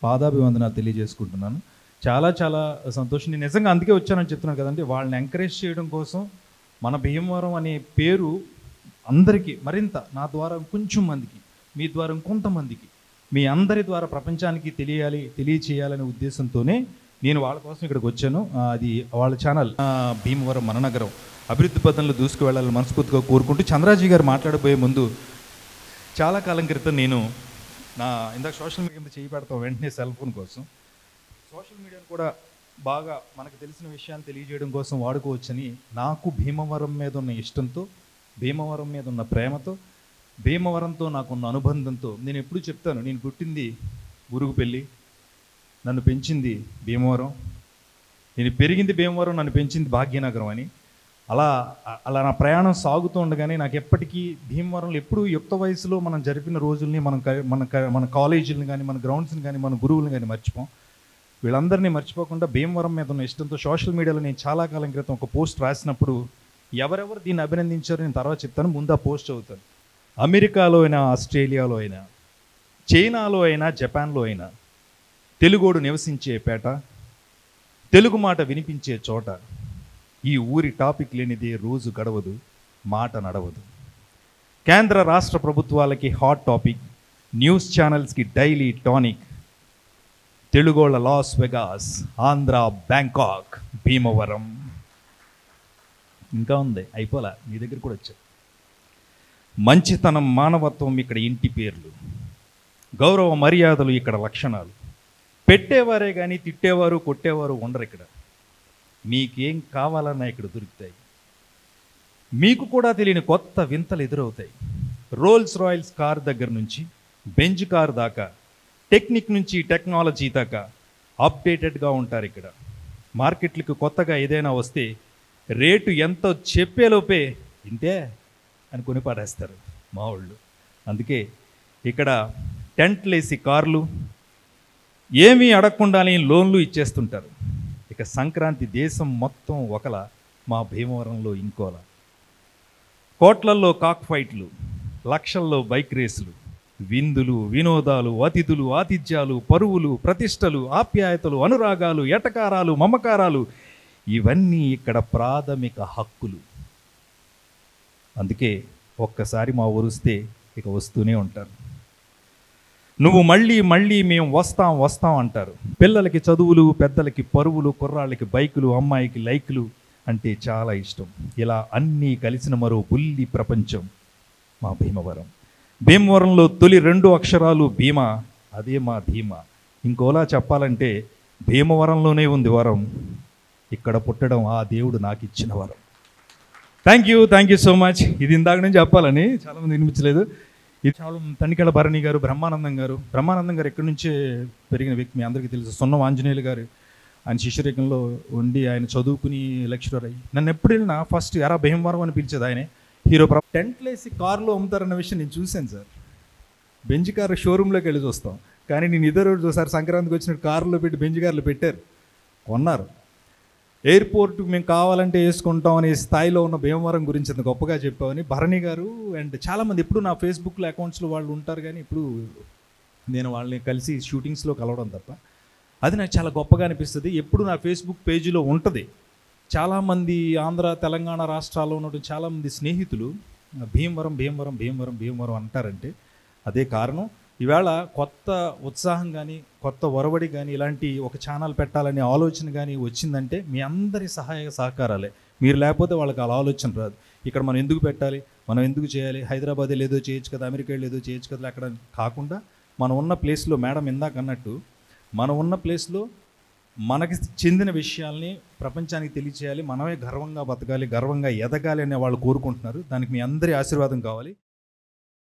పాదాభివందనాలు తెలియజేసుకుంటున్నాను. చాలా చాలా సంతోషం. నేను నిజంగా అందుకే వచ్చానని చెప్తున్నాను కదండి. వాళ్ళని ఎంకరేజ్ చేయడం కోసం మన భీమవరం అనే పేరు అందరికీ మరింత నా ద్వారా కొంచెం మందికి, మీ ద్వారా కొంతమందికి, మీ అందరి ద్వారా ప్రపంచానికి తెలియచేయాలనే ఉద్దేశంతోనే నేను వాళ్ళ కోసం ఇక్కడికి వచ్చాను. అది వాళ్ళ ఛానల్ భీమవరం మన నగరం అభివృద్ధి పథంలో దూసుకు వెళ్ళాలని మనస్ఫూర్తిగా కోరుకుంటూ చంద్రాజీ గారు మాట్లాడబోయే ముందు చాలా కాలం క్రితం నేను ఇందాక సోషల్ మీడియా మీద చేయి పెడతాం వెంటనే సెల్ ఫోన్ కోసం. సోషల్ మీడియాను కూడా బాగా మనకు తెలిసిన విషయాలు తెలియజేయడం కోసం వాడుకోవచ్చని నాకు భీమవరం మీద ఉన్న ఇష్టంతో, భీమవరం మీద ఉన్న ప్రేమతో, భీమవరంతో నాకున్న అనుబంధంతో నేను ఎప్పుడు చెప్తాను, నేను పుట్టింది గురుగుపల్లి, నన్ను పెంచింది భీమవరం, నేను పెరిగింది భీమవరం, నన్ను పెంచింది భాగ్యనగరం అని. అలా నా ప్రయాణం సాగుతూ ఉండగానే నాకు ఎప్పటికీ భీమవరంలో ఎప్పుడు యుక్త వయసులో మనం జరిపిన రోజుల్ని మన కాలేజీలను కానీ, మన గ్రౌండ్స్ని కానీ, మన గురువులను కానీ మర్చిపోం. వీళ్ళందరినీ మర్చిపోకుండా భీమవరం మీద ఉన్న ఇష్టంతో సోషల్ మీడియాలో నేను చాలా కాలం క్రితం ఒక పోస్ట్ రాసినప్పుడు ఎవరెవరు దీన్ని అభినందించారో నేను తర్వాత చెప్తాను, ముందు ఆ పోస్ట్ చదువుతాను. అమెరికాలో అయినా, ఆస్ట్రేలియాలో అయినా, చైనాలో అయినా, జపాన్లో అయినా తెలుగోడు నివసించే పేట, తెలుగు మాట వినిపించే చోట ఈ ఊరి టాపిక్ లేనిదే రోజు గడవదు, మాట నడవదు. కేంద్ర రాష్ట్ర ప్రభుత్వాలకి హాట్ టాపిక్, న్యూస్ ఛానల్స్కి డైలీ టానిక్, తెలుగోళ్ళ Las Vegas, Andhra Bangkok, Bhimavaram. ఇంకా ఉంది, అయిపోలా, మీ దగ్గర కూడా వచ్చారు. మంచితనం, మానవత్వం ఇక్కడ ఇంటి పేర్లు, గౌరవ మర్యాదలు ఇక్కడ లక్షణాలు. పెట్టేవారే కానీ తిట్టేవారు, కొట్టేవారు ఉండరు ఇక్కడ. మీకేం కావాలన్నా ఇక్కడ దొరుకుతాయి. మీకు కూడా తెలియని కొత్త వింతలు ఎదురవుతాయి. రోల్స్ రాయల్స్ కార్ దగ్గర నుంచి బెంజ్ కార్ దాకా, టెక్నిక్ నుంచి టెక్నాలజీ దాకా అప్డేటెడ్గా ఉంటారు ఇక్కడ. మార్కెట్లకు కొత్తగా ఏదైనా వస్తే రేటు ఎంతో చెప్పేలోపే ఇంతే అని కొని పాడేస్తారు మా వాళ్ళు. అందుకే ఇక్కడ టెంట్లేసి కార్లు, ఏమీ అడగకుండానే లోన్లు ఇచ్చేస్తుంటారు. ఇక సంక్రాంతి దేశం మొత్తం ఒకలా, మా భీమవరంలో ఇంకోలా. కోట్లల్లో కాక్ ఫైట్లు, లక్షల్లో బైక్ రేసులు, విందులు, వినోదాలు, అతిథులు, ఆతిథ్యాలు, పరువులు, ప్రతిష్టలు, ఆప్యాయతలు, అనురాగాలు, ఎటకారాలు, మమకారాలు, ఇవన్నీ ఇక్కడ ప్రాథమిక హక్కులు. అందుకే ఒక్కసారి మా ఊరుస్తే ఇక వస్తూనే ఉంటారు. నువ్వు మళ్ళీ మళ్ళీ మేము వస్తాం అంటారు. పిల్లలకి చదువులు, పెద్దలకి పరువులు, కుర్రాళ్ళకి బైకులు, అమ్మాయికి లైకులు అంటే చాలా ఇష్టం. ఇలా అన్నీ కలిసిన మరో బుల్లి ప్రపంచం మా భీమవరం. భీమవరంలో తొలి 2 అక్షరాలు భీమా, అదే మా ధీమా. ఇంకోలా చెప్పాలంటే భీమవరంలోనే ఉంది వరం, ఇక్కడ పుట్టడం ఆ దేవుడు నాకు ఇచ్చిన వరం. Thank you so much. ఇది ఇందాక నుంచి చెప్పాలని చాలామంది వినిపించలేదు. ఇది చాలా తనికెళ్ళ భరణి గారు, బ్రహ్మానందం గారు ఎక్కడి నుంచే పెరిగిన వ్యక్తి, మీ అందరికీ తెలుసు. సొన్నం ఆంజనేయులు గారు, ఆయన శిష్యరేఖంలో ఉండి ఆయన చదువుకుని లెక్చరర్ అయ్యి నన్ను ఎప్పుడు వెళ్ళినా ఫస్ట్ ఎరా భీమవరం అని పిలిచేది ఆయనే. హీరో టెంట్లేసి కార్లు అమ్ముతారన్న విషయం నేను చూశాను సార్. బెంజ్ కారు షోరూంలోకి వెళ్ళి చూస్తాం, కానీ నేను ఇద్దరు చూసారు సంక్రాంతికి వచ్చినట్టు కారులో పెట్టి బెంజ్ కార్లు పెట్టారు, కొన్నారు. ఎయిర్పోర్ట్ మేము కావాలంటే వేసుకుంటాం అనే స్థాయిలో ఉన్న భీమవరం గురించి అంత గొప్పగా చెప్పామని భరణి గారు అండ్ చాలామంది. ఎప్పుడు నా ఫేస్బుక్లో అకౌంట్స్లో వాళ్ళు ఉంటారు, కానీ ఇప్పుడు నేను వాళ్ళని కలిసి షూటింగ్స్లో కలవడం తప్ప. అది నాకు చాలా గొప్పగా అనిపిస్తుంది. ఎప్పుడు నా ఫేస్బుక్ పేజీలో ఉంటుంది. చాలామంది ఆంధ్ర, తెలంగాణ రాష్ట్రాల్లో ఉన్నటువంటి చాలామంది స్నేహితులు భీమవరం అంటారంటే అదే కారణం. ఈవేళ కొత్త ఉత్సాహం కానీ, కొత్త ఒరవడి కానీ, ఇలాంటి ఒక ఛానల్ పెట్టాలనే ఆలోచన కానీ వచ్చిందంటే మీ అందరి సహాయ సహకారాలే. మీరు లేకపోతే వాళ్ళకి అలా ఆలోచన రాదు. ఇక్కడ మనం ఎందుకు పెట్టాలి, మనం ఎందుకు చేయాలి, హైదరాబాద్ లేదో చేయొచ్చు కదా, అమెరికా లేదో చేయొచ్చు కదా, అక్కడ కాకుండా మనం ఉన్న ప్లేస్లో, మేడం ఇందాక అన్నట్టు మనం ఉన్న ప్లేస్లో మనకి చెందిన విషయాల్ని ప్రపంచానికి తెలియచేయాలి, మనమే గర్వంగా బతకాలి, గర్వంగా ఎదగాలి అనే వాళ్ళు కోరుకుంటున్నారు. దానికి మీ అందరి ఆశీర్వాదం కావాలి.